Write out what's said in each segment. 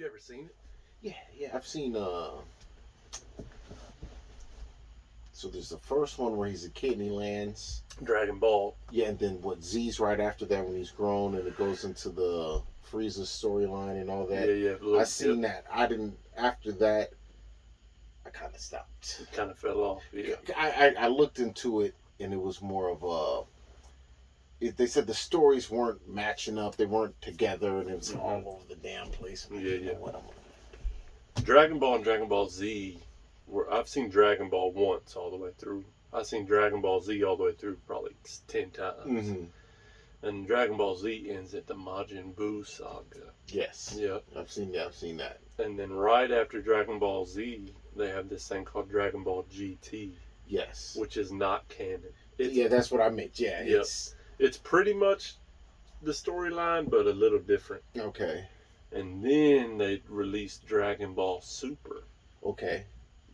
never seen it. Yeah, I've seen. So there's the first one where he's a kid and he lands. Dragon Ball. Yeah, and then what Z's right after that when he's grown and it goes into the Frieza storyline and all that. Yeah. I seen that. I didn't. After that, I kind of stopped. It kind of fell off. Yeah. I looked into it and it was more of a. They said the stories weren't matching up. They weren't together, and it was all over the damn place. Yeah. Dragon Ball and Dragon Ball Z. I've seen Dragon Ball once all the way through. I've seen Dragon Ball Z all the way through probably 10 times. Mm-hmm. And Dragon Ball Z ends at the Majin Buu saga. Yes. Yep. I've seen that. And then right after Dragon Ball Z, they have this thing called Dragon Ball GT. Yes. Which is not canon. That's what I meant. Yeah. Yep. It's pretty much the storyline, but a little different. Okay. And then they released Dragon Ball Super. Okay.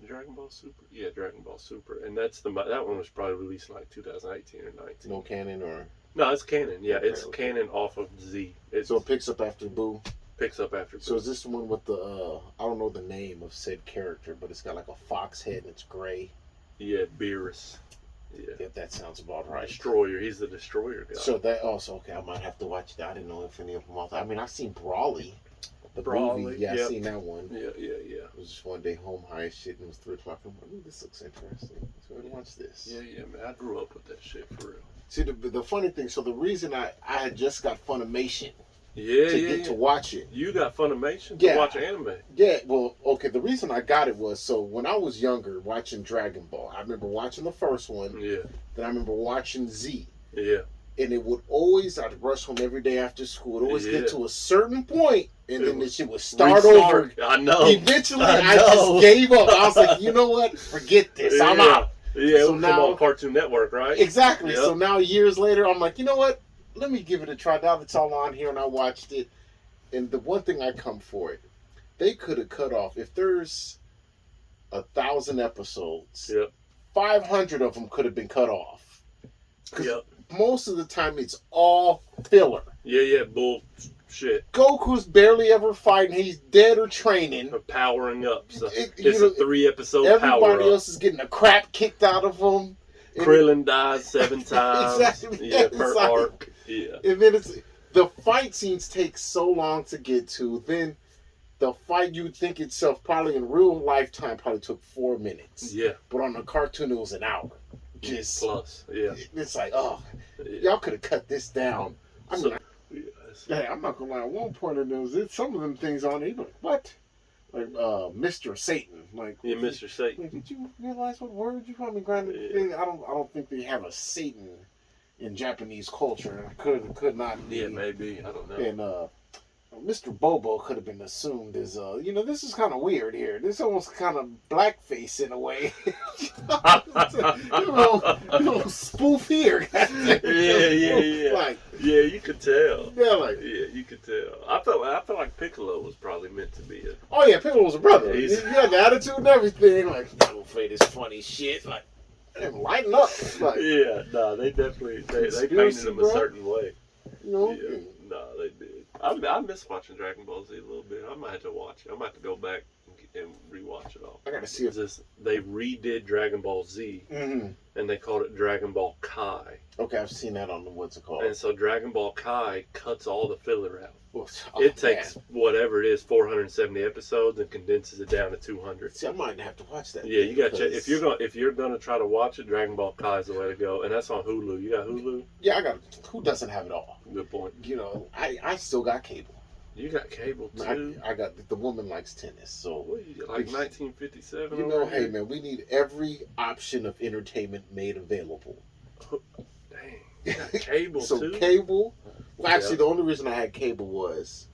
Dragon Ball Super? Yeah, Dragon Ball Super. And that one was probably released in like 2018 or 19. No canon or? No, it's canon. Yeah, okay, it's canon off of Z. So it picks up after Boo? Picks up after Boo. So is this the one with the, I don't know the name of said character, but it's got like a fox head and it's gray? Yeah, Beerus. Yeah, that sounds about right. Destroyer. He's the Destroyer guy. So that also, okay, I might have to watch that. I didn't know if any of them all. I mean, I've seen Brawly. The movie, yeah, I've seen that one. Yeah. It was just one day home high shit, and it was 3 o'clock in the morning. This looks interesting. Let's go ahead and watch this. Yeah, man. I grew up with that shit for real. See, the funny thing, so the reason I had just got Funimation to watch it. You got Funimation to watch anime? Yeah, well, okay, the reason I got it was, so when I was younger, watching Dragon Ball, I remember watching the first one. Yeah. Then I remember watching Z. Yeah. And it would always, I'd rush home every day after school. It would always get to a certain point, and then the shit would start over. I know. Eventually, I just gave up. I was like, you know what? Forget this. I'm out. Yeah, so now on Cartoon Network, right? Exactly. Yep. So now, years later, I'm like, you know what? Let me give it a try. Now that's all on here, and I watched it. And the one thing I come for it, they could have cut off, if there's 1,000 episodes, 500 of them could have been cut off. Yep. Most of the time, it's all filler. Yeah, bullshit. Goku's barely ever fighting. He's dead or training. Or powering up. So it's a 3-episode power up. Everybody else is getting the crap kicked out of them. Krillin dies 7 times. Exactly. Yeah, per arc. Yeah. And then the fight scenes take so long to get to. Then the fight, you'd think itself probably in real lifetime probably took 4 minutes. Yeah. But on the cartoon, it was an hour. Just plus, yeah. It's like, y'all could have cut this down. I'm not gonna lie. At one point in those, some of them things on there, like what? Like Mr. Satan, like Mr. Satan. Like, did you realize what word you called me? Granted, I don't think they have a Satan in Japanese culture. Could not be. Yeah, maybe. I don't know. And Mr. Bobo could have been assumed as this is kind of weird here. This almost kind of blackface in a way. little spoof here. Yeah. Like, yeah, you could tell. Yeah, you could tell. I felt like Piccolo was probably meant to be a. Oh yeah, Piccolo was a brother. He had the attitude and everything. Like, don't say this funny shit. Like, lighten up. Like, yeah, they definitely they painted him a certain way. You know. Yeah. No, they did. I miss watching Dragon Ball Z a little bit. I might have to watch it. I might have to go back and rewatch it all. I gotta see if they redid Dragon Ball Z, and they called it Dragon Ball Kai. Okay, I've seen that on the what's it called? And so Dragon Ball Kai cuts all the filler out. Oh, it takes whatever it is, 470 episodes, and condenses it down to 200. See, I might have to watch that. Yeah, you got to check. If you're gonna try to watch it, Dragon Ball Kai is the way to go, and that's on Hulu. You got Hulu? Yeah, I got. Who doesn't have it all? Good point. You know, I still got cable. You got cable too. I got the woman likes tennis, so like 1957. You know, hey man, we need every option of entertainment made available. Dang, you got cable so too. Cable. Well, actually, the only reason I had cable was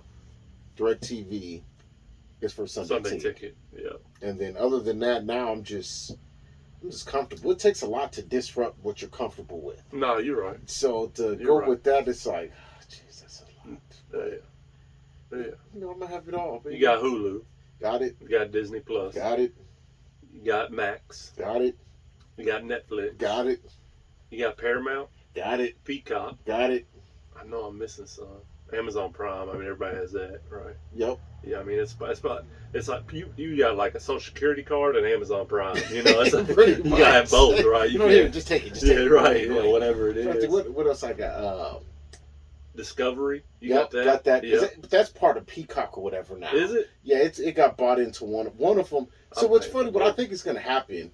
DirecTV is for Sunday ticket. Yeah. And then other than that, now I'm just comfortable. It takes a lot to disrupt what you're comfortable with. No, you're right. So to go with that, it's like, jeez, that's a lot. Yeah. You know, I'm gonna have it all. Baby. You got Hulu. Got it. You got Disney Plus. Got it. You got Max. Got it. You got Netflix. Got it. You got Paramount. Got it. Peacock. Got it. I know I'm missing some. Amazon Prime. I mean, everybody has that, right? Yep. Yeah, I mean it's like you got like a Social Security card and Amazon Prime. You know, it's Pretty you much. gotta have both, right? You know, here, just take it. Just take yeah, it. right. Right. Yeah, whatever it is. What else I got? Discovery. You Yep, got that. Yep. But that's part of Peacock or whatever now. Is it? Yeah, it got bought into one of them. So what's funny? What I think is going to happen,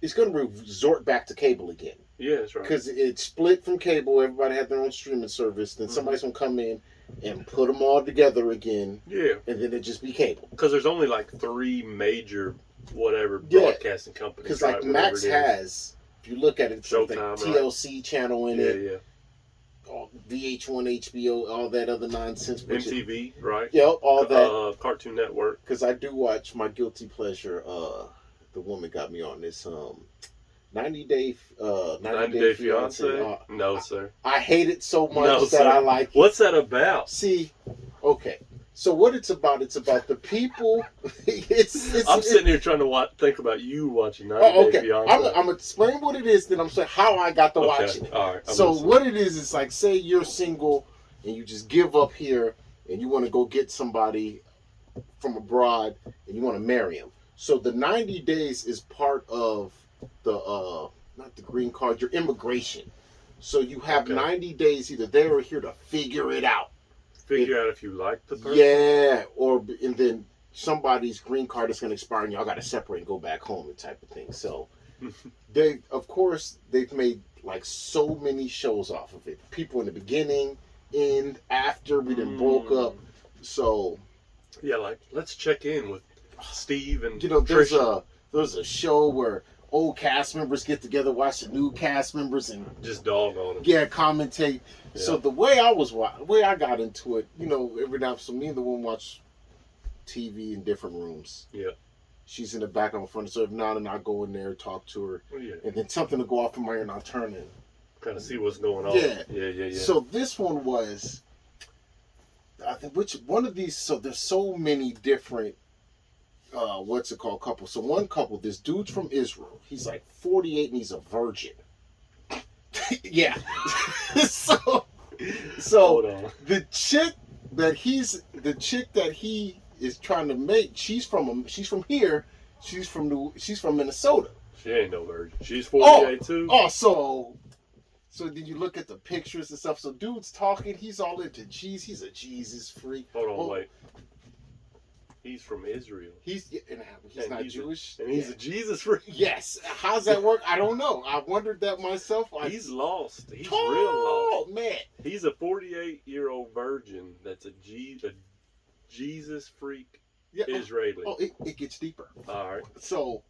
it's going to resort back to cable again. Yeah, that's right. Because it split from cable. Everybody had their own streaming service. Then somebody's going to come in and put them all together again. Yeah. And then it just be cable. Because there's only like 3 major broadcasting companies. Because like Max has, if you look at it, it's like TLC channel in it. Yeah. VH1, HBO, all that other nonsense. MTV, right? Yep, all that. Cartoon Network. Because I do watch my guilty pleasure. The woman got me on this 90 Day Fiance. No, sir. I hate it so much that I like it. What's that about? See, okay. So what it's about the people. I'm sitting here trying to think about you watching 90 Day Fiance. I'm gonna explain what it is, then I'm saying how I got to watching it. All right. So what it is like, say you're single and you just give up here and you want to go get somebody from abroad and you want to marry him. So the 90 days is part of the not the green card, your immigration. So you have 90 days either there or here to figure it out. Figure out if you like the person. Yeah, and then somebody's green card is going to expire and y'all got to separate and go back home and type of thing. So they've made like so many shows off of it. People in the beginning, end, after we done broke up. So yeah, like let's check in with Steve and there's a show where old cast members get together, watch the new cast members, and just dog on them. Yeah, commentate. Yeah. So the way I got into it, every now so me and the woman watch TV in different rooms. Yeah. She's in the back, I'm in front, so every now and then I go in there, talk to her, and then something will go off in my ear and I'll turn in. Kind of see what's going on. Yeah. So this one was, I think, one of these, so there's so many different, couples. So one couple, this dude's from Israel. He's like 48 and he's a virgin. Yeah. so the chick that he is trying to make, she's from here. She's from Minnesota. She ain't no virgin. She's 48 too. Oh, so then you look at the pictures and stuff. So dude's talking. He's all into Jesus. He's a Jesus freak. Hold on, wait. He's from Israel. He's not Jewish. And he's a Jesus freak. Yes. How's that work? I don't know. I wondered that myself. He's lost. He's real lost. Man. He's a 48-year-old virgin that's a Jesus freak Israeli. Oh, it gets deeper. All right. So,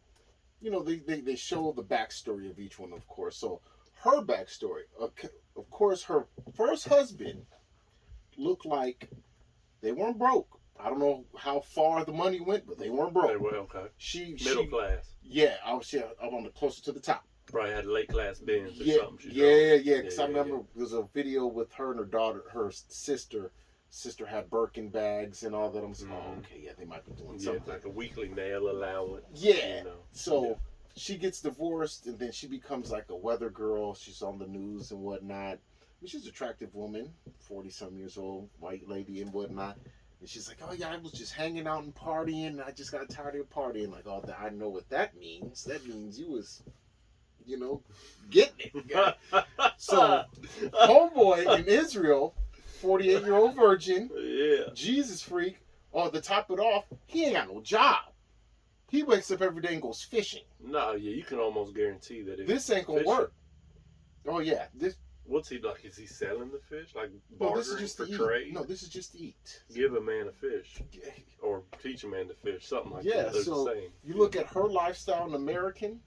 they show the backstory of each one, of course. So, her backstory, of course, her first husband looked like they weren't broke. I don't know how far the money went, but they weren't broke. They were, okay. Middle class. Yeah, I was on the closer to the top. Probably had late class Benz or something. Yeah. Because I remember there was a video with her and her daughter, her sister. Sister had Birkin bags and all that. I'm saying, okay, they might be doing something. Like a weekly nail allowance. Yeah. So she gets divorced and then she becomes like a weather girl. She's on the news and whatnot. She's an attractive woman, 40-some years old, white lady and whatnot. And she's like, oh, yeah, I was just hanging out and partying. And I just got tired of partying. Like, oh, I know what that means. That means you was, getting it. So, homeboy in Israel, 48-year-old virgin, Jesus freak, to top it off, he ain't got no job. He wakes up every day and goes fishing. No, you can almost guarantee that this ain't going to work. Oh, yeah. What's he like? Is he selling the fish? Like bartering for trade? No, this is just to eat. Give a man a fish. Or teach a man to fish. Something like that. Yeah, so you look at her lifestyle in American,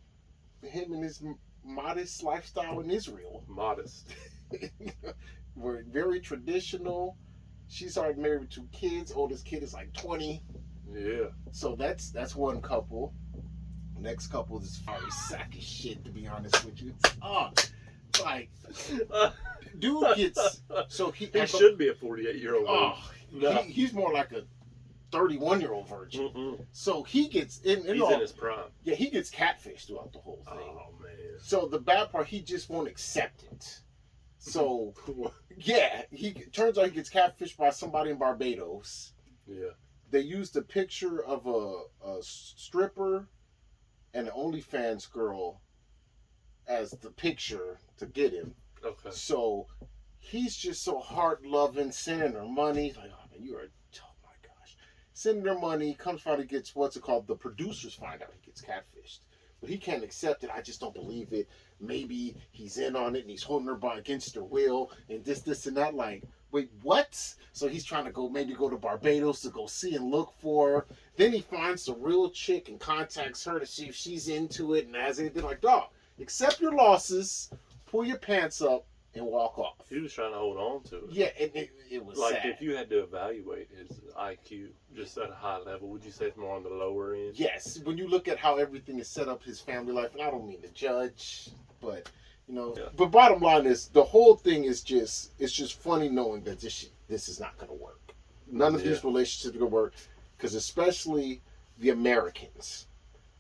him and his modest lifestyle in Israel. Modest. We're very traditional. She's already married with 2 kids. Oldest kid is like 20. Yeah. So that's one couple. Next couple is a sack of shit, to be honest with you. Like, dude gets he should be a 48-year-old. No. He's more like a 31-year-old virgin. Mm-mm. So he gets he's in his prime. Yeah, he gets catfished throughout the whole thing. Oh man. So the bad part, he just won't accept it. So yeah, turns out he gets catfished by somebody in Barbados. Yeah. they used a picture of a stripper and an OnlyFans girl as the picture to get him. Okay. So he's just so hard loving, sending her money. Like, oh man, you are, oh my gosh. Sending her money, comes finally gets what's it called? The producers find out he gets catfished. But he can't accept it. I just don't believe it. Maybe he's in on it and he's holding her by against her will and this, and that. Like, wait, what? So he's trying to maybe go to Barbados to go see and look for her. Then he finds the real chick and contacts her to see if she's into it and has anything. Like, dog, accept your losses, pull your pants up, and walk off. He was trying to hold on to it. Yeah, it was like sad. If you had to evaluate his IQ just at a high level, would you say it's more on the lower end? Yes, when you look at how everything is set up, his family life, and I don't mean to judge, but Yeah. But bottom line is the whole thing is it's just funny knowing that this is not going to work. None of these relationships are going to work, because especially the Americans.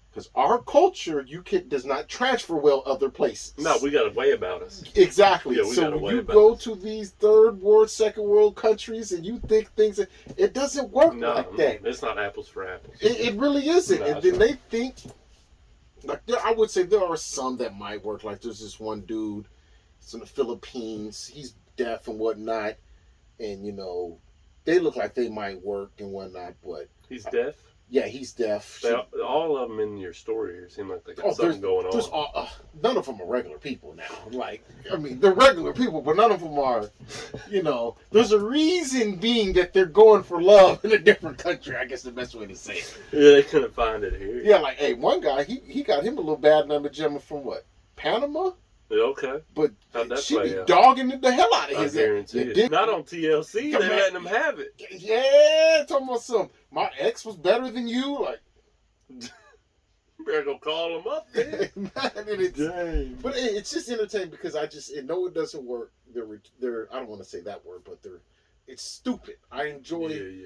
Because our culture, does not transfer well other places. No, we got a way about us. Exactly. Yeah, we got so a when way you about go us. to these third world, second world countries, and you think things, it doesn't work like that. It's not apples for apples. It really isn't. No, and then they think, like, I would say there are some that might work. Like, there's this one dude, it's in the Philippines. He's deaf and whatnot, and they look like they might work and whatnot. But He's deaf. yeah, he's deaf. All of them in your story here seem like they got something going on. None of them are regular people now. Like, I mean, they're regular people, but none of them are, there's a reason being that they're going for love in a different country, I guess the best way to say it. Yeah, they couldn't find it here. Yeah, like, hey, one guy, he got him a little bad number gemma from what? Panama? Yeah, okay. But How'd that she play be out? dogging the hell out of I his guarantee it. Not on TLC. They're letting them have it. Yeah, talking about some, my ex was better than you. Like, you better go call them up, man. Dang. But it's just entertaining because I know it doesn't work. They're I don't want to say that word, but it's stupid. I enjoy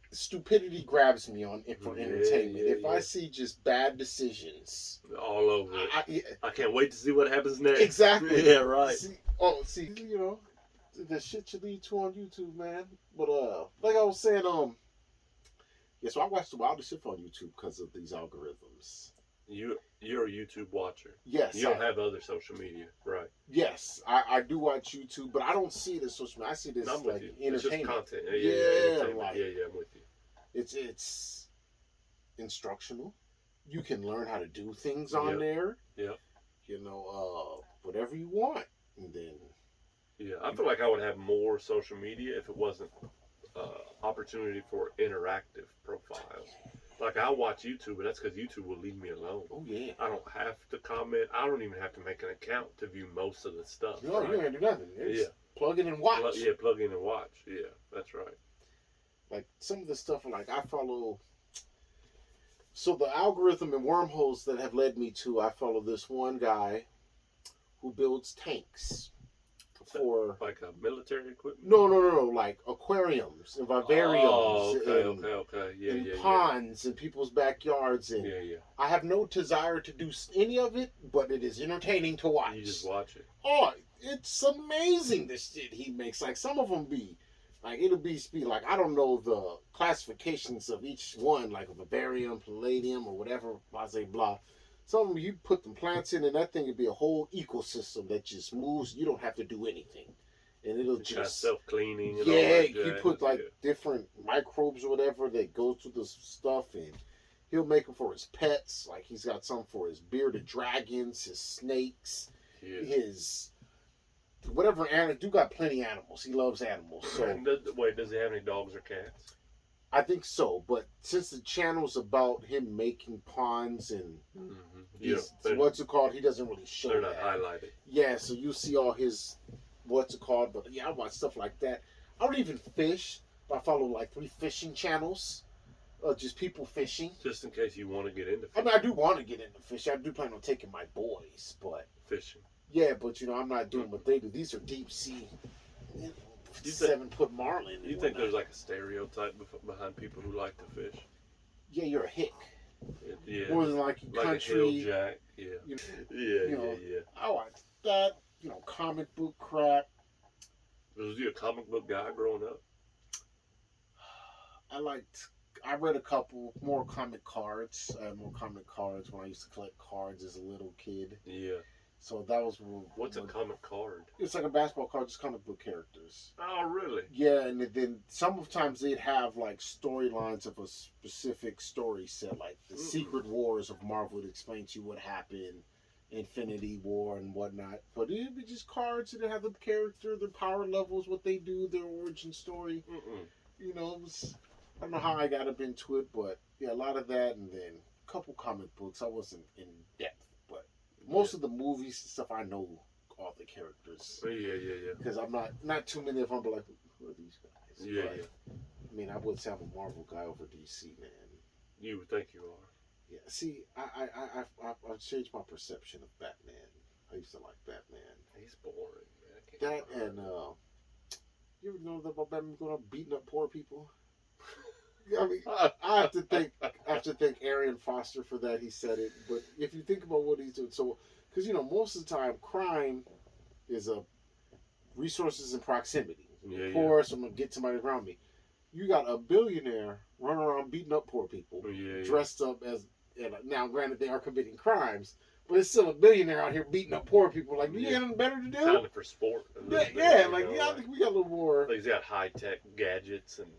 stupidity grabs me for entertainment. If I see just bad decisions all over it, I can't wait to see what happens next. Exactly. Yeah, right. See, the shit you lead to on YouTube, man. But like I was saying, so I watch the wildest shit on YouTube because of these algorithms. You're a YouTube watcher. Yes. You don't have other social media, right? Yes, I do watch YouTube, but I don't see it as social media. I see this as like entertainment. It's just content. I'm with you. It's instructional. You can learn how to do things on there. Yeah. Whatever you want, and then. Yeah, I feel like I would have more social media if it wasn't opportunity for interactive profiles. Like, I watch YouTube, but that's because YouTube will leave me alone. Oh, yeah. I don't have to comment. I don't even have to make an account to view most of the stuff. No, you ain't do nothing. It's plug in and watch. Plug in and watch. Yeah, that's right. Like, some of the stuff, like, I follow... So, the algorithm and wormholes that have led me to, I follow this one guy who builds tanks. For like a military equipment? No, like aquariums and vivariums. Oh, okay. And ponds in people's backyards. And I have no desire to do any of it, but it is entertaining to watch. You just watch it. Oh, it's amazing the shit he makes. Like, some of them it'll be like, I don't know the classifications of each one, like a vivarium, palladium, or whatever, blah, blah, blah. Some of them, you put them plants in, and that thing would be a whole ecosystem that just moves. You don't have to do anything, and it'll just self-cleaning. And all that you put different microbes or whatever that go through the stuff, and he'll make them for his pets. Like, he's got some for his bearded dragons, his snakes, his whatever animal. Dude got plenty of animals. He loves animals. So wait, does he have any dogs or cats? I think so, but since the channel's about him making ponds and what's it called, he doesn't really show that. They're not highlighted. Yeah, so you see all his what's it called, but I watch stuff like that. I don't even fish. I follow like 3 fishing channels, just people fishing. Just in case you want to get into fishing. I mean, I do want to get into fishing. I do plan on taking my boys, but fishing. Yeah, but I'm not doing what they do. These are deep sea. 7-foot marlin. You think there's like a stereotype behind people who like to fish? Yeah, you're a hick. Yeah. More than like country. A hill jack. Yeah. I like that. Comic book crap. Was you a comic book guy growing up? I liked I read a couple more comic cards. I had more comic cards when I used to collect cards as a little kid. Yeah. So that was What's a comic card? It's like a basketball card, just comic book characters. Oh, really? Yeah, and then sometimes they'd have like storylines of a specific story set, like the Secret Wars of Marvel. Would explain to you what happened, Infinity War and whatnot. But it'd be just cards that have the character, their power levels, what they do, their origin story. You know, it was, I don't know how I got up into it, but yeah, a lot of that, and then a couple comic books. I wasn't in depth, but most of the movies and stuff I know all the characters. Yeah. Because I'm not too many of them, but like, who are these guys? Yeah. I mean, I would say I'm a Marvel guy over DC, man. You would think you are. Yeah. See, I've changed my perception of Batman. I used to like Batman. He's boring, man. That and you ever know that about Batman going up beating up poor people? I mean, I have to thank Arian Foster for that. He said it, but if you think about what he's doing, so because most of the time crime is resources and proximity. Yeah, poor, so I'm gonna get somebody around me. You got a billionaire running around beating up poor people, dressed up as. And now, granted, they are committing crimes, but it's still a billionaire out here beating up poor people. Like, do you got nothing better to do? Kind of for sport. I think we got a little more. Like he's got high tech gadgets and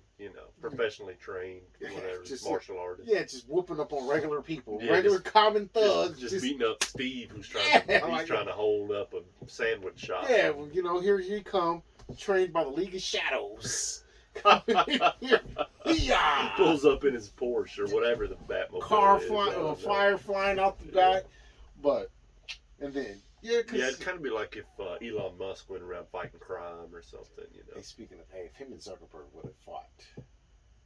professionally trained, whatever, martial artists. Yeah, just whooping up on regular people, regular common thugs. Just beating up Steve, who's trying to hold up a sandwich shop. Yeah, well, here he come, trained by the League of Shadows. He pulls up in his Porsche or whatever the Batmobile car is. flying, fire flying out the back, and then it'd kind of be like if Elon Musk went around fighting crime or something, Hey, speaking of, if him and Zuckerberg would have fought,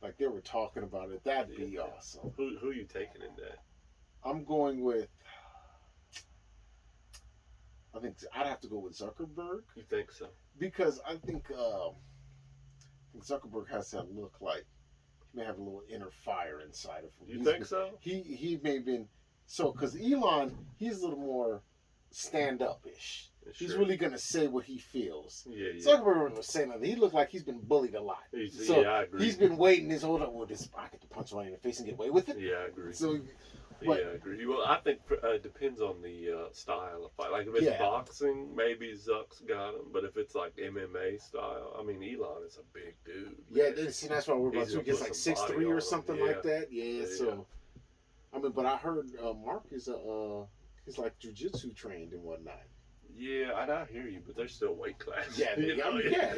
like they were talking about it, that'd be awesome. Who are you taking in that? I'm going with. I think I'd have to go with Zuckerberg. You think so? Because I think Zuckerberg has that look like he may have a little inner fire inside of him. You think so? He may have been because Elon, he's a little more stand-up-ish. Sure. He's really gonna say what he feels. Yeah. Zuckerberg wasn't saying nothing. He looked like he's been bullied a lot. I agree. He's been waiting his whole time. Well, I get to punch somebody in the face and get away with it. Yeah, I agree. So. I agree. Well, I think it depends on the style of fight. Like if it's boxing, maybe Zuck's got him. But if it's like MMA style, I mean, Elon is a big dude. Man. Yeah, see, that's what we're about to. He gets like 6'3" or something like that. Yeah, so. I mean, but I heard Mark is he's like jiu-jitsu trained and whatnot. Yeah, I hear you, but they're still weight class. Yeah, Yeah,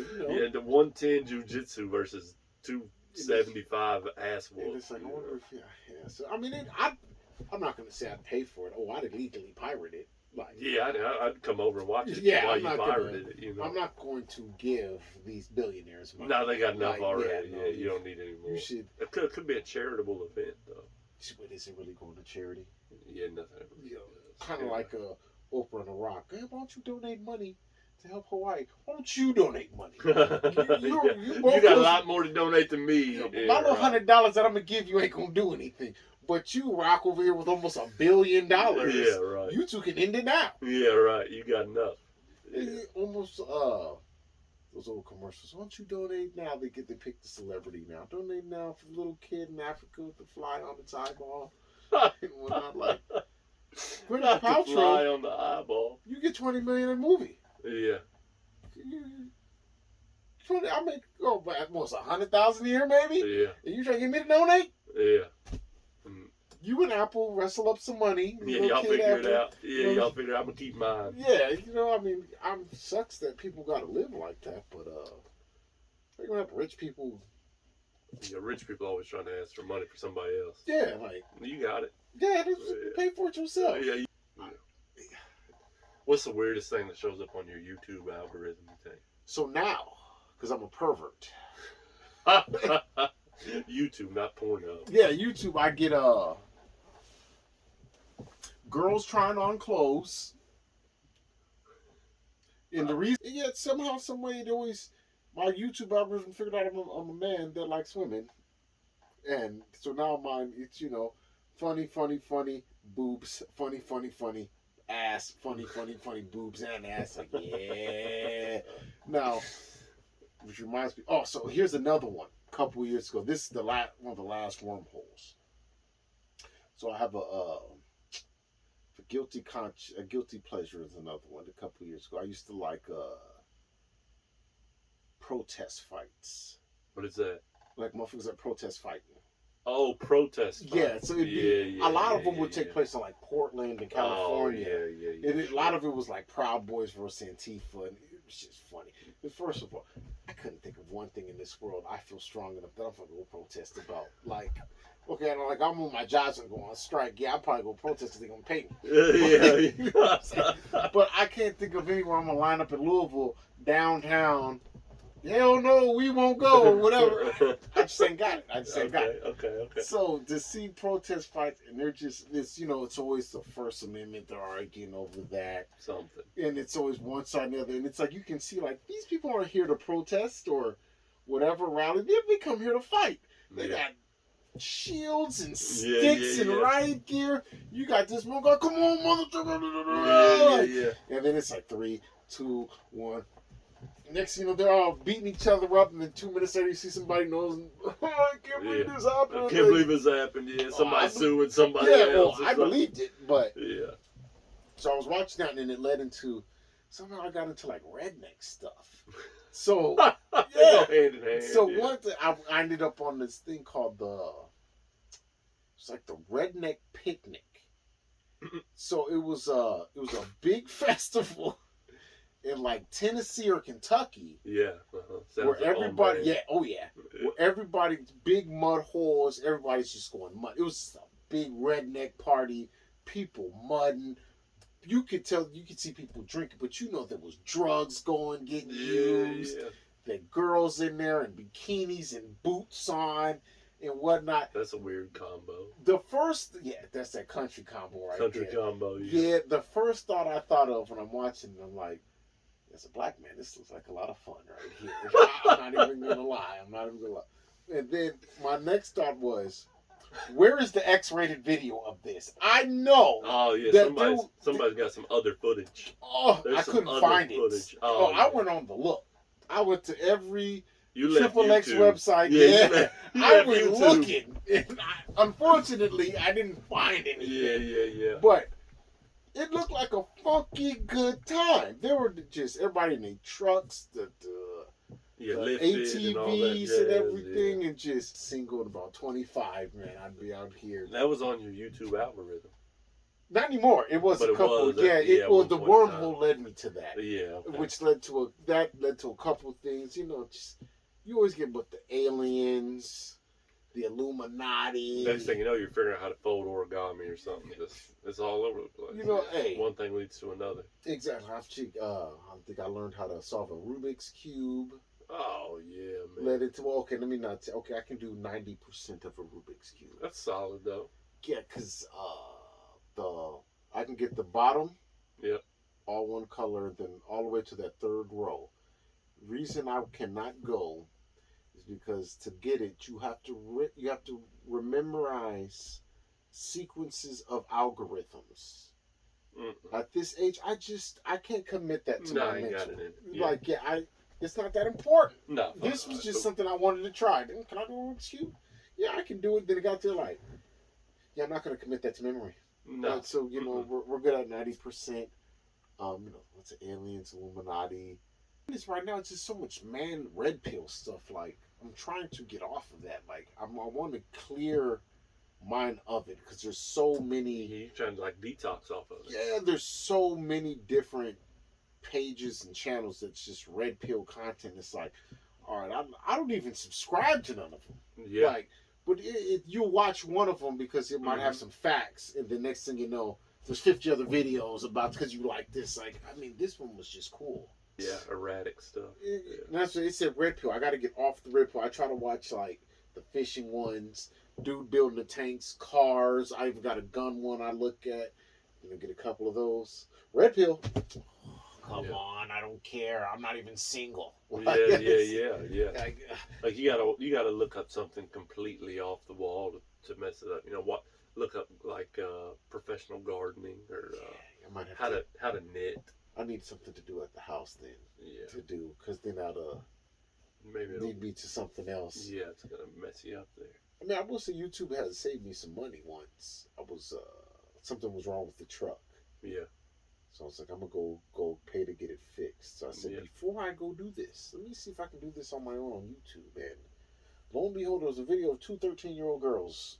the 110 jiu-jitsu versus 275 ass whoop. And it's like, I wonder if, So, I mean, I'm not going to say I'd pay for it. Oh, I'd illegally pirate it. Like, yeah, I'd come over and watch it while you pirated it. I'm not going to give these billionaires money. No, they got enough already. Yeah, you don't need any more. You should. It could be a charitable event, though. But is it really going to charity? Yeah, nothing ever really does. Kind of like Oprah and The Rock. Hey, why don't you donate money to help Hawaii? Why don't you donate money? You got a lot more to donate than me. My little $100 that I'm going to give you ain't going to do anything. But you rock over here with almost $1 billion. Yeah, right. You two can end it now. Yeah, right. You got enough. Yeah. Almost those old commercials. Why don't you donate now? They pick the celebrity now. Donate now for the little kid in Africa with the fly on its eyeball. Well, not like Gwyneth Paltrow. Fly on the eyeball. You get $20 million in a movie. Yeah. I make almost $100,000 a year, maybe. Yeah. And you trying to get me to donate? Yeah. You and Apple wrestle up some money. Yeah, y'all figure it out. Yeah, y'all figure it out. I'm gonna keep mine. Yeah, I mean, sucks that people gotta live like that, but they're gonna have rich people. Yeah, rich people always trying to ask for money for somebody else. Yeah, like you got it. Yeah, pay for it yourself. Yeah. What's the weirdest thing that shows up on your YouTube algorithm, you think? So now, because I'm a pervert. YouTube, not Pornhub. Yeah, YouTube. I get girls trying on clothes, and the reason, somehow, some way, it always my YouTube algorithm figured out I'm a man that likes women, and so now mine, it's funny boobs, funny ass, funny boobs and ass. Like, yeah. Now, which reminds me. Oh, so here's another one. couple years ago. This is the one of the last wormholes. So I have a guilty pleasure is another one. A couple years ago, I used to like protest fights. What is that? Like motherfuckers that protest fighting. Oh, protest fights. Yeah, so it'd be a lot of them would take place in like Portland and California. Oh, yeah. And a lot of it was like Proud Boys versus Antifa, and it was just funny. But first of all, I couldn't think of one thing in this world I feel strong enough that I'm gonna go protest about. Like, okay, I'm on my jobs and go on strike. Yeah, I'll probably go protest because they're gonna pay me. You know what I'm saying? But I can't think of anywhere I'm gonna line up in Louisville downtown. Hell no, we won't go or whatever. I just ain't got it. Okay. So to see protest fights, and they're just this, it's always the First Amendment. They're arguing over that. Something. And it's always one side and the other. And it's like you can see like these people aren't here to protest or whatever rally. They come here to fight. They got shields and sticks and riot gear. You got this one guy, come on, motherfucker. Yeah. And then it's like 3, 2, 1. Next thing you know, they're all beating each other up, and then 2 minutes later, you see somebody knows, I can't believe this happened. I can't believe this happened. Yeah, somebody suing somebody else. I believed it, but yeah. So I was watching that, and then it led into somehow I got into like redneck stuff. So Go hand in hand. So one thing I ended up on this thing called it's like the Redneck Picnic. So it was a big festival in like Tennessee or Kentucky. Yeah. Where everybody, where everybody's big mud holes, everybody's just going mud. It was a big redneck party, people mudding. You could see people drinking, but there was drugs getting used. Yeah. The girls in there in bikinis and boots on and whatnot. That's a weird combo. That's that country combo right Country there. combo, Yeah, the first thought I thought of when I'm watching it, I'm like, as a black man, this looks like a lot of fun right here. I'm not even going to lie. And then my next thought was, where is the X-rated video of this? I know. Oh, yeah. Somebody's got some other footage. Oh, I couldn't find it. I went on the look. I went to every Triple X website. Yeah. I went looking. And unfortunately, I didn't find anything. Yeah. But it looked like a funky good time. There were just everybody in their trucks, the ATVs and everything, and just singled about 25, man. I'd be out here. That was on your YouTube algorithm. Not anymore. It was a couple. It was the wormhole led me to that. Yeah. Okay. Which led to a couple of things. You always get with the aliens, the Illuminati. Next thing you know, you're figuring out how to fold origami or something. It's all over the place. Hey. One thing leads to another. Exactly. I think I learned how to solve a Rubik's Cube. Oh, yeah, man. Led into, let me not say, I can do 90% of a Rubik's Cube. That's solid, though. Yeah, because I can get the bottom. Yep. All one color, then all the way to that third row. Reason I cannot go is because to get it, you have to memorize sequences of algorithms. At this age, I can't commit that to my mental. It's not that important. No. This was just something I wanted to try. Can I do a Rubik's Cube? Yeah, I can do it. Then it got to I'm not going to commit that to memory. No. So, we're good at 90%. What's it, aliens, Illuminati. Right now, it's just so much red pill stuff. Like, I'm trying to get off of that. Like, I want to clear mine of it because there's so many. You're trying to detox off of it. Yeah, there's so many different pages and channels that's just red pill content. It's like, all right, I don't even subscribe to none of them. Yeah. But you watch one of them because it might have some facts, and the next thing you know, there's 50 other videos about because you like this. This one was just cool. Yeah, erratic stuff. That's what it said. Red pill. I got to get off the red pill. I try to watch the fishing ones, dude building the tanks, cars. I even got a gun one I look at. Get a couple of those. Red pill. Come on, I don't care. I'm not even single. Yeah. Like you gotta look up something completely off the wall to mess it up. Look up professional gardening or how to knit. I need something to do at the house then. Yeah. To do because then maybe lead me to something else. Yeah, it's gonna mess you up there. I mean, I will say YouTube has saved me some money once. I was something was wrong with the truck. Yeah. So I was like, I'm gonna go pay to get it fixed. So I said, Yeah. before I go do this, let me see if I can do this on my own on YouTube. And lo and behold, there was a video of two 13-year-old girls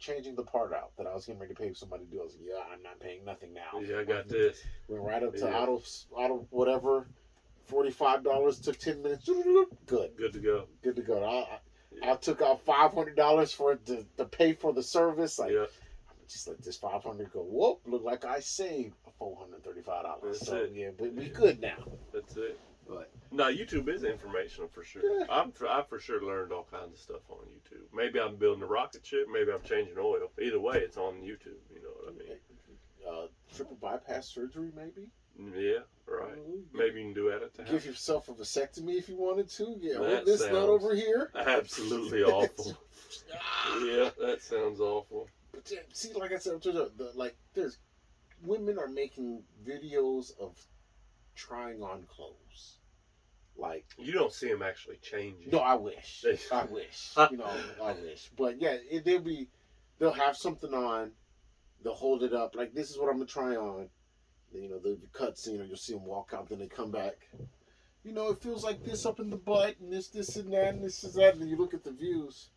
changing the part out that I was getting ready to pay somebody to do. I was like, yeah, I'm not paying nothing now. Yeah, I got this. Went right up to Yeah. auto whatever, $45, took 10 minutes. Good. Good to go. Good to go. I took out $500 for it to pay for the service. Like, Yeah. just let this $500 go. Whoop! Look like I saved $435. That's so it. yeah, but we good now. That's it. But No, YouTube is informational for sure. Yeah. I've for sure learned all kinds of stuff on YouTube. Maybe I'm building a rocket ship. Maybe I'm changing oil. Either way, it's on YouTube. You know what I mean? triple bypass surgery, maybe. Yeah, right. Maybe you can do that at the house. Give yourself a vasectomy if you wanted to. Yeah, That hold this sounds- nut over here. Absolutely awful. Yeah, that sounds awful. But yeah, see, like I said, there's women are making videos of trying on clothes. Like, You don't see them actually changing. no, I wish. I wish. I wish. But yeah, they'll have something on, they'll hold it up, like, this is what I'm gonna try on. Then, the cut scene, or you'll see them walk out, then they come back. It feels like this up in the butt, and this, and that, and this is that. And then you look at the views.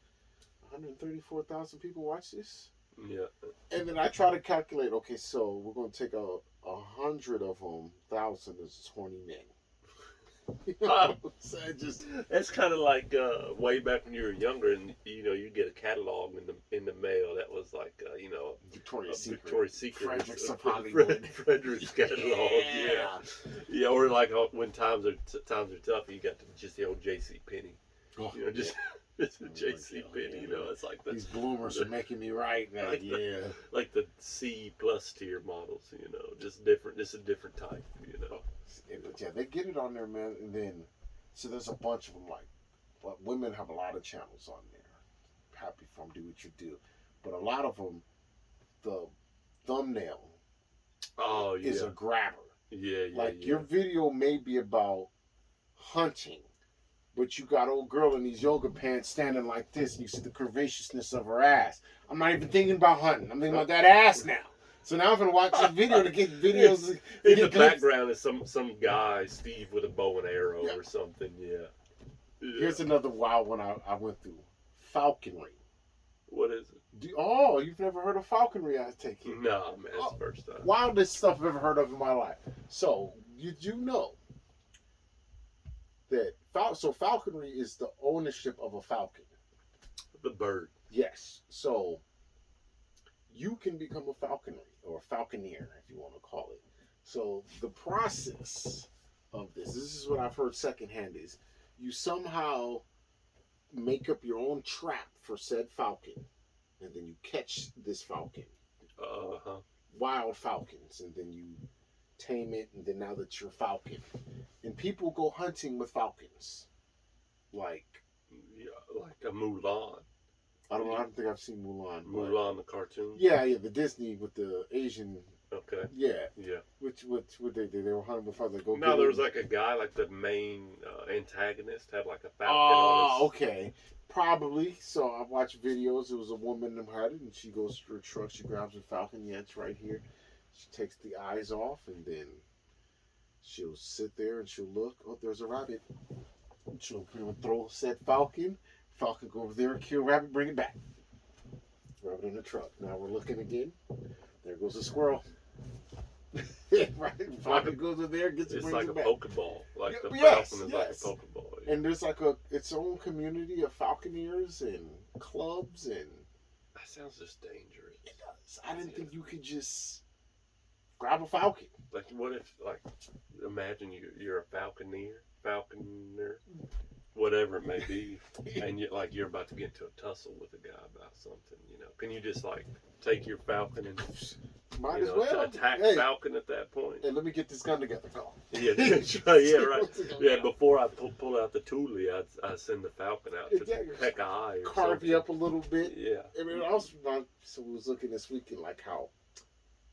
134,000 people watch this. Yeah. And then I try to calculate, okay, so we're going to take 100 of them, 1,000 is 20 men. So That's kind of like way back when you were younger, and you get a catalog in the mail that was like Victoria's Secret. Victoria's Secret, Fredericks of Hollywood. Frederick's catalog, yeah, or like when times are tough, you got just the old J.C. Penney, Oh, just a J.C. Penney, it's like these bloomers are making me right now. Like the C plus tier models, just different. It's a different type, But yeah, they get it on there, man, and then so there's a bunch of them. But women have a lot of channels on there. Happy from do what you do, but a lot of them, the thumbnail is a grabber. Yeah. Your video may be about hunting, but you got old girl in these yoga pants standing like this, and you see the curvaceousness of her ass. I'm not even thinking about hunting. I'm thinking about that ass now. So now I'm gonna watch this video to get videos. In the background is some guy, Steve, with a bow and arrow or something. Yeah. Here's another wild one I went through. Falconry. What is it? You've never heard of falconry? I take it. No, man, it's the first time. Wildest stuff I've ever heard of in my life. So you know that falconry is the ownership of a falcon. The bird. Yes. So you can become a falconry or a falconeer, if you want to call it. So the process of this is what I've heard secondhand, is you somehow make up your own trap for said falcon, and then you catch this falcon. Wild falcons, and then you tame it, and then now that you're falcon. And people go hunting with falcons. Like a Mulan. I don't think I've seen Mulan. Mulan, the cartoon. Yeah, the Disney with the Asian. Okay. Yeah. Yeah. Which they were hunting before they go. No, there was like a guy, like the main antagonist had like a falcon on on his... okay. Probably. So I watched videos. It was a woman who had it, and she goes to her truck. She grabs her falcon. Yeah, it's right here. She takes the eyes off, and then she'll sit there and she'll look. Oh, there's a rabbit. She'll throw said falcon. Falcon go over there, kill rabbit, bring it back. Rabbit in the truck. Now we're looking again. There goes the squirrel. Right? Falcon goes over there, gets it, brings like it a back. Pokeball. Like the Yes, falcon is yes. like a Pokeball. Yeah. And there's like its own community of falconeers and clubs, and That sounds just dangerous. it does. I didn't think you could just grab a falcon. Like, what if, imagine you're a falconer, whatever it may be, and you're about to get into a tussle with a guy about something, Can you just, take your falcon and, Might as well. attack falcon at that point? Hey, let me get this gun together. Go. Yeah, that's right. Yeah, right. Yeah, before I pull out the toolie, I send the falcon out to peck an eye or Carve something. you up a little bit. Yeah. I mean, also, so we was looking this weekend, how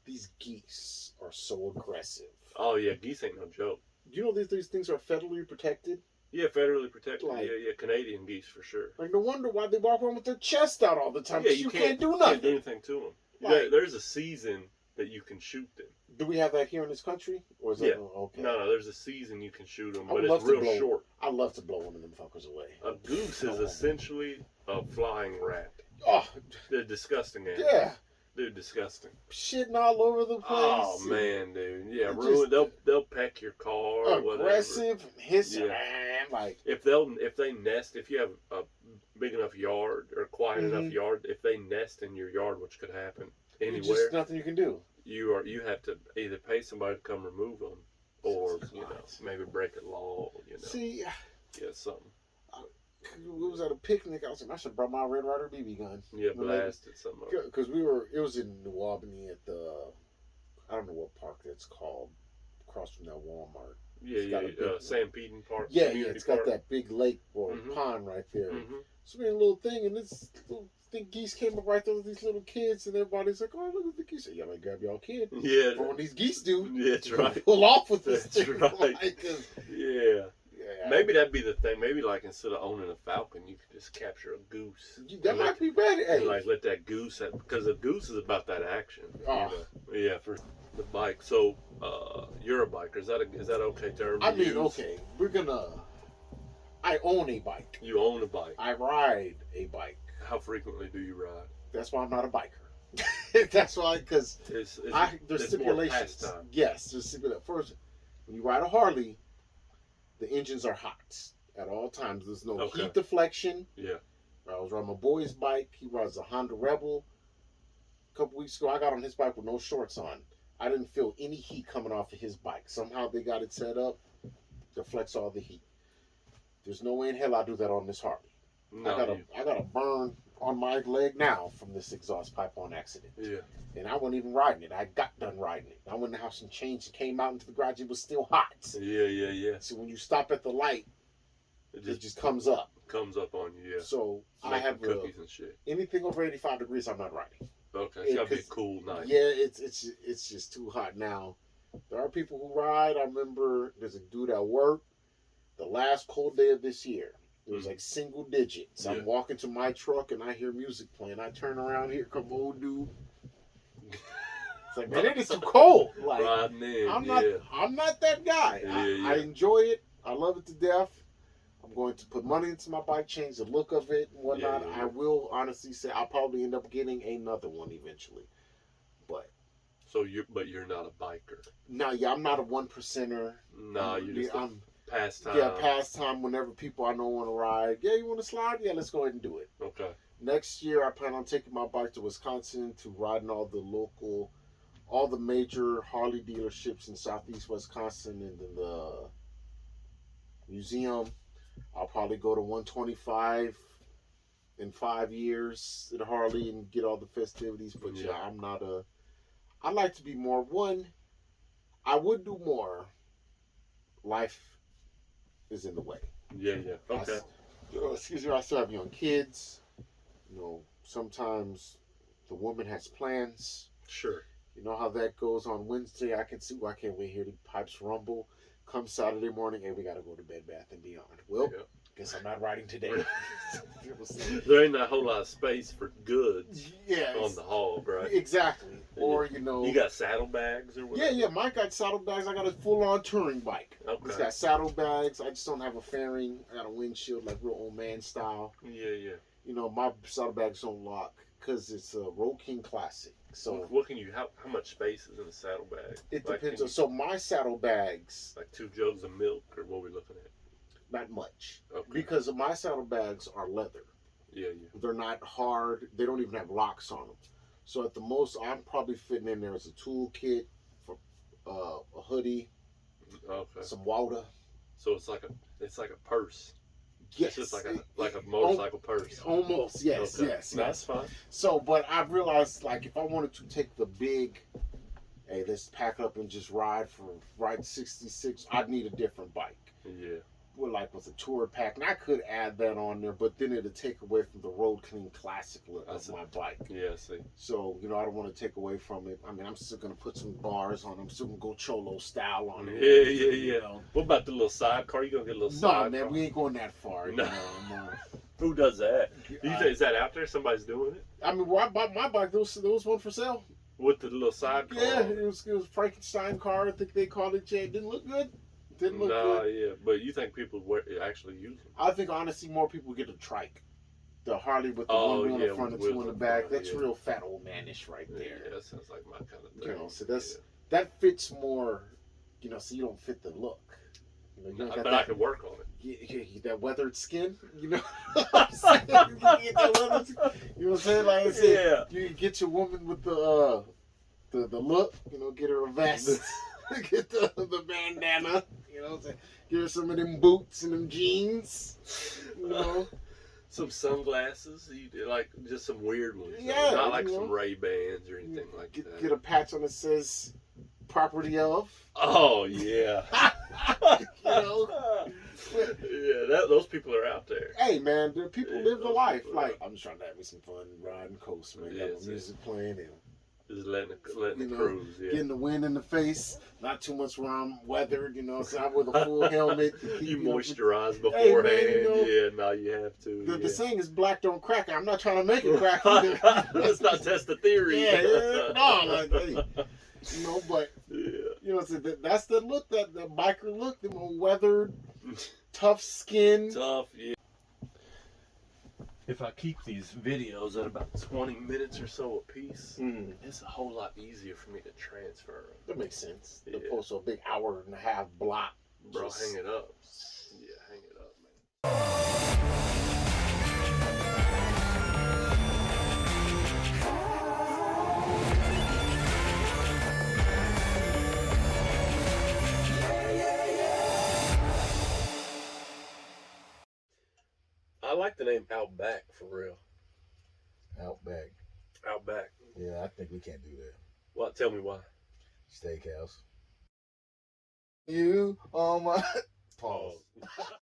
these geese are so aggressive. Oh, yeah, geese ain't no joke. You know these things are federally protected? Yeah, federally protected. Like- yeah, Canadian geese for sure. Like, no wonder why they walk around with their chest out all the time. Yeah, 'Cause you can't do nothing. Can't do anything to them. Like- There's a season that you can shoot them. Do we have that here in this country? Or is Yeah. that okay? No, there's a season you can shoot them, I would but love it's to real blow- short. I'd love to blow one of them fuckers away. A goose is Oh. essentially a flying rat. Oh, They're disgusting animals. yeah. Dude, disgusting. Shitting all over the place. Oh man, dude. Yeah, It ruin. just- They'll peck your car or whatever. Aggressive, hissing, Yeah. like, If they nest, if you have a big enough yard or quiet enough Mhm. yard, if they nest in your yard, which could happen there's anywhere, just nothing you can do. you have to either pay somebody to come remove them, or Christ. maybe break a law. See, Yeah, something. we was at a picnic. I was like, I should have brought my Red Ryder BB gun. Yeah, When they- blasted some of it. Because it was in New Albany at the, I don't know what park that's called, across from that Walmart. Yeah, got a big- Sam Peden Park. Yeah, Community it's got Park. that big lake or Mhm. pond right there. Mhm. So we had a little thing, and this little thing geese came up right there with these little kids, and everybody's like, "Oh, look at the geese!" Y'all better grab y'all kid. Yeah, But when these geese do, yeah, that's right. pull off with this That's thing. right. Like, 'cause- Yeah. yeah, Maybe that'd be the thing. Maybe like instead of owning a falcon, you could just capture a goose. that And, might be better. Hey, and like let that goose because a goose is about that action. Oh. Yeah, for the bike. So you're a biker. Is that okay term? I to mean, use? okay, I own a bike. You own a bike. I ride a bike. How frequently do you ride? That's why I'm not a biker. That's why, because It's there's it's more stipulations. pastime. Yes, there's stipulations. First, when you ride a Harley, the engines are hot at all times. There's no Okay. heat deflection. Yeah. I was riding my boy's bike. He rides a Honda Rebel. A couple weeks ago, I got on his bike with no shorts on. I didn't feel any heat coming off of his bike. Somehow they got it set up, deflects all the heat. There's no way in hell I do that on this Harley. No. I got a burn on my leg now from this exhaust pipe on accident. Yeah. And I wasn't even riding it. I got done riding it. I went in the house and changed and came out into the garage. It was still hot. Yeah. So when you stop at the light, It it just comes up. comes up on you. Yeah. So I Making have cookies and shit. anything over 85 degrees, I'm not riding. Okay. It's gotta be a 'cause- cool night. Yeah, it's just too hot now. There are people who ride. I remember there's a dude at work. The last cold day of this year, it was like single digits. Yeah. I'm walking to my truck and I hear music playing. I turn around, here come old dude. It's like, man, it is too cold. Like, Riding in. I'm yeah. not that guy. Yeah. I enjoy it. I love it to death. I'm going to put money into my bike, change the look of it and whatnot. Yeah. I will honestly say I'll probably end up getting another one eventually. But So you're not a biker. no, yeah, I'm not a 1%er. No, you're just a I'm pastime. yeah, pastime. Whenever people I know want to ride, yeah, you want to slide? Yeah, let's go ahead and do it. Okay. Next year, I plan on taking my bike to Wisconsin to ride in all the major Harley dealerships in Southeast Wisconsin, and then the museum. I'll probably go to 125 in 5 years at Harley and get all the festivities. But yeah, Yeah. I like to be more one. I would do more. Life is in the way. Yeah. Okay. Excuse me, I still have young kids. You know, sometimes the woman has plans. Sure. You know how that goes on Wednesday. I can see why I can't wait to hear the pipes rumble. Come Saturday morning, hey, we got to go to Bed Bath and Beyond. Well, Yeah. guess I'm not riding today. There ain't a whole lot of space for goods Yeah, on the hog, right? exactly. Or, you know. You got saddlebags or whatever? Yeah, Mike got saddlebags. I got a full-on touring bike. Okay. It's got saddlebags. I just don't have a fairing. I got a windshield, like real old man style. Yeah. You know, my saddlebags don't lock because it's a Road King Classic. So What can you? How much space is in a saddlebag? it Like, depends. can On, so my saddlebags, like 2 jugs of milk, or what are we looking at? not much. Okay. Because my saddlebags are leather. Yeah. They're not hard. They don't even have locks on them. So at the most, I'm probably fitting in there as a toolkit for a hoodie, Okay. some water. So it's like a purse. Yes, It's just like a motorcycle purse. Almost, yes, Okay. yes, That's yes. fine. So, but I've realized, like, if I wanted to take the big, hey, let's pack up and just ride 66, I'd need a different bike. Yeah. with a tour pack, and I could add that on there, but then it'd take away from the road clean classic look of my bike. Yeah, see. So, you know, I don't want to take away from it. I mean, I'm still gonna put some bars on it. I'm still gonna go cholo style on it. Yeah. You know? What about the little sidecar? You gonna get a little No, sidecar? man, we ain't going that far. No. You know, Who does that? Do you think is that out there? Somebody's doing it I mean, when I bought my bike, there was one for sale. with the little sidecar? Yeah, it was Frankenstein car. I think they called it. It didn't look good. Didn't look good. Yeah, but you think people actually use them? I think honestly more people get a trike. The Harley with the one wheel in the front and two in the back. That's real fat old manish right there. Yeah, that sounds like my kind of thing. You know, so that fits more, you know, so you don't fit the look. You know, but I can work on it. That weathered skin, you know what I'm saying? You know what I'm saying? Like I said, you get your woman with the look, you know, get her a vest, get the bandana, you know what I'm saying? Give her some of them boots and them jeans, you know. Some sunglasses, like just some weird ones. Yeah, not like some Ray-Bans or anything like that. Get a patch on that says "property of." Oh yeah. You know. Yeah, those people are out there. Hey man, people live the life. Like I'm just trying to have me some fun, riding coast, man. Got my music playing and just letting it cruise. Yeah. Getting the wind in the face, not too much where I'm weathered. You know, so I'm with a full helmet. You moisturize beforehand. Hey, man, yeah, now you have to. The saying is black don't crack. I'm not trying to make it crack either. Let's not test the theory. No, like, hey, you know, but you know, so that's the look, that the biker look, the more weathered, tough skin. Tough, yeah. If I keep these videos at about 20 minutes or so a piece, it's a whole lot easier for me to transfer them. That makes sense. Yeah. Opposed to a big hour and a half block. Bro, hang it up. Yeah, hang it up, man. I like the name Outback for real. Outback. Outback. Yeah, I think we can't do that. Well, tell me why. Steakhouse. You on my Pause.